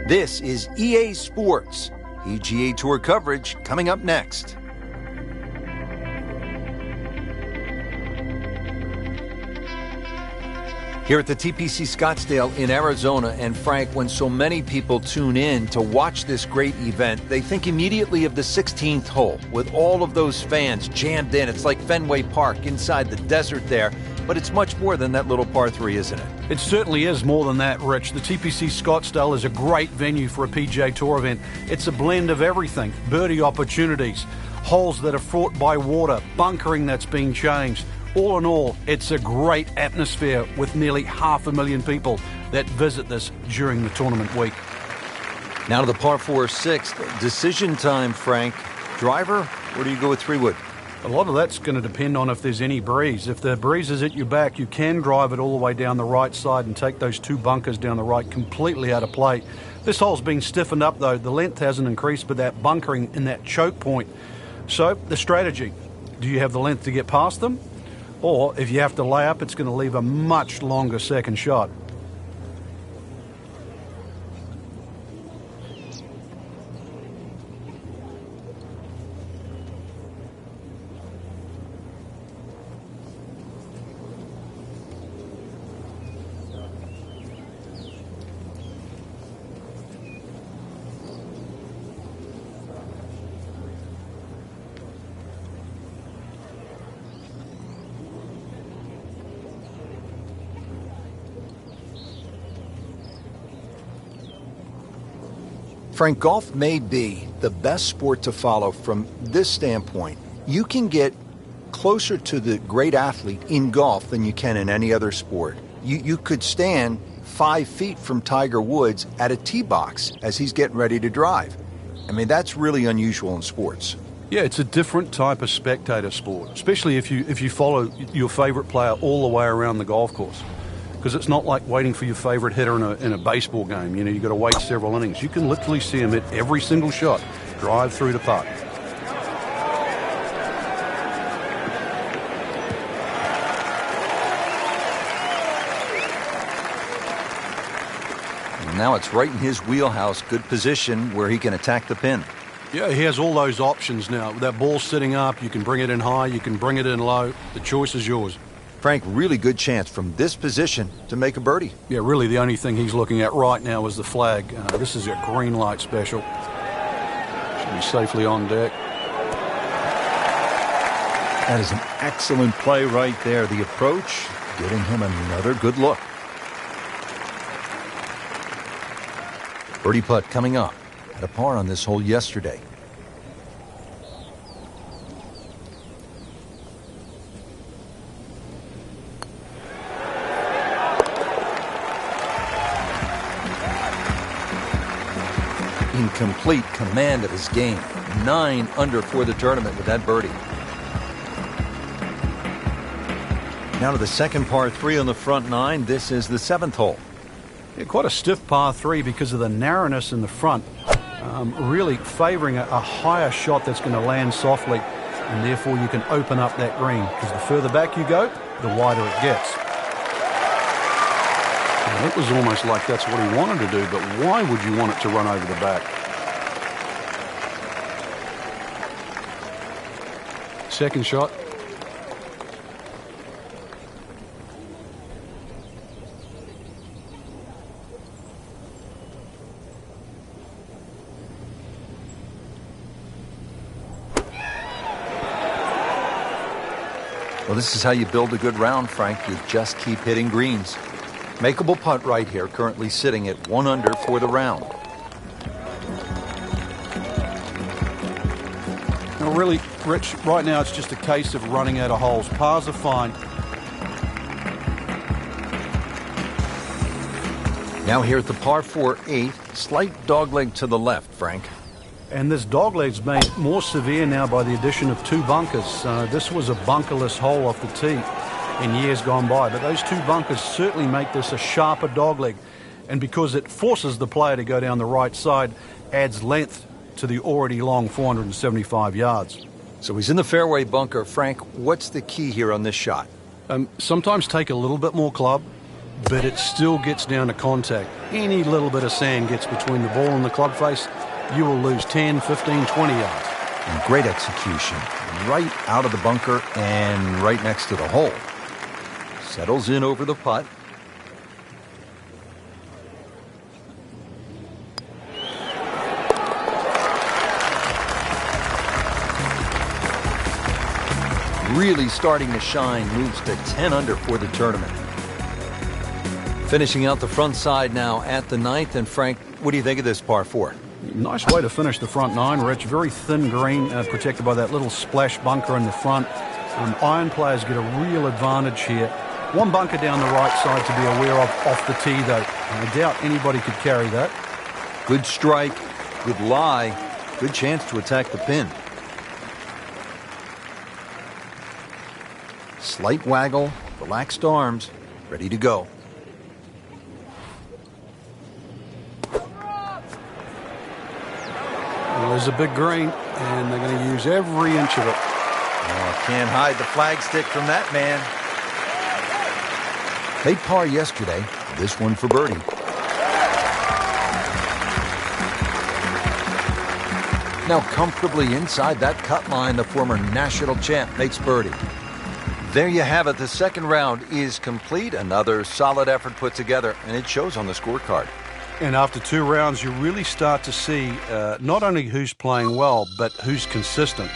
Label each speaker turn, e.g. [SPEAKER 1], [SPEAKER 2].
[SPEAKER 1] This is EA Sports. PGA Tour coverage coming up next. Here at the TPC Scottsdale in Arizona, and Frank, when so many people tune in to watch this great event, they think immediately of the 16th hole with all of those fans jammed in. It's like Fenway Park inside the desert there, but it's much more than that little par 3, isn't it?
[SPEAKER 2] It certainly is more than that, Rich. The TPC Scottsdale is a great venue for a PGA Tour event. It's a blend of everything: birdie opportunities, holes that are fraught by water, bunkering that's been changed. All in all, it's a great atmosphere with nearly 500,000 people that visit this during the tournament week.
[SPEAKER 1] Now to the par 4 6th. Decision time, Frank. Driver, or do you go with 3-wood?
[SPEAKER 2] A lot of that's going to depend on if there's any breeze. If the breeze is at your back, you can drive it all the way down the right side and take those 2 bunkers down the right completely out of play. This hole's been stiffened up, though. The length hasn't increased, but that bunkering in that choke point. So the strategy: do you have the length to get past them? Or if you have to lay up, it's going to leave a much longer second shot.
[SPEAKER 1] Frank, golf may be the best sport to follow from this standpoint. You can get closer to the great athlete in golf than you can in any other sport. You could stand 5 feet from Tiger Woods at a tee box as he's getting ready to drive. I mean, that's really unusual in sports.
[SPEAKER 2] Yeah, it's a different type of spectator sport, especially if you follow your favorite player all the way around the golf course. Because it's not like waiting for your favorite hitter in a baseball game. You know, you've got to wait several innings. You can literally see him hit every single shot, drive through the putt.
[SPEAKER 1] Now it's right in his wheelhouse, good position where he can attack the pin.
[SPEAKER 2] Yeah, he has all those options now. With that ball sitting up, you can bring it in high, you can bring it in low. The choice is yours.
[SPEAKER 1] Frank, really good chance from this position to make a birdie.
[SPEAKER 2] Yeah, really the only thing he's looking at right now is the flag. This is a green light special. Should be safely on deck.
[SPEAKER 1] That is an excellent play right there. The approach, giving him another good look. Birdie putt coming up. Had a par on this hole yesterday. In complete command of his game. 9 under for the tournament with that birdie. Now to the second par 3 on the front 9. This is the 7th hole.
[SPEAKER 2] Yeah, quite a stiff par 3 because of the narrowness in the front. Really favoring a higher shot that's going to land softly, and therefore you can open up that green, because the further back you go, the wider it gets. And it was almost like that's what he wanted to do, but why would you want it to run over the back? Second shot.
[SPEAKER 1] Well, this is how you build a good round, Frank. You just keep hitting greens. Makeable putt right here, currently sitting at 1 under for the round.
[SPEAKER 2] Now really, Rich, right now it's just a case of running out of holes. Pars are fine.
[SPEAKER 1] Now here at the par 4 8th, slight dogleg to the left, Frank.
[SPEAKER 2] And this dogleg's made more severe now by the addition of 2 bunkers. This was a bunkerless hole off the tee in years gone by, but those 2 bunkers certainly make this a sharper dogleg. And because it forces the player to go down the right side, adds length to the already long 475 yards.
[SPEAKER 1] So he's in the fairway bunker. Frank, what's the key here on this shot?
[SPEAKER 2] Sometimes take a little bit more club, but it still gets down to contact. Any little bit of sand gets between the ball and the club face, you will lose 10, 15, 20 yards.
[SPEAKER 1] And great execution. Right out of the bunker and right next to the hole. Settles in over the putt. Really starting to shine, moves to 10 under for the tournament. Finishing out the front side now at the ninth. And Frank, what do you think of this par 4?
[SPEAKER 2] Nice way to finish the front nine, Rich. Very thin green, protected by that little splash bunker in the front. Iron players get a real advantage here. One bunker down the right side to be aware of off the tee, though. I doubt anybody could carry that.
[SPEAKER 1] Good strike, good lie, good chance to attack the pin. Slight waggle, relaxed arms, ready to go.
[SPEAKER 2] Well, there's a big green, and they're going to use every inch of it.
[SPEAKER 1] Oh, can't hide the flagstick from that man. Made par yesterday, this one for birdie. Now comfortably inside that cut line, the former national champ makes birdie. There you have it. The second round is complete. Another solid effort put together, and it shows on the scorecard.
[SPEAKER 2] And after 2 rounds, you really start to see not only who's playing well, but who's consistent.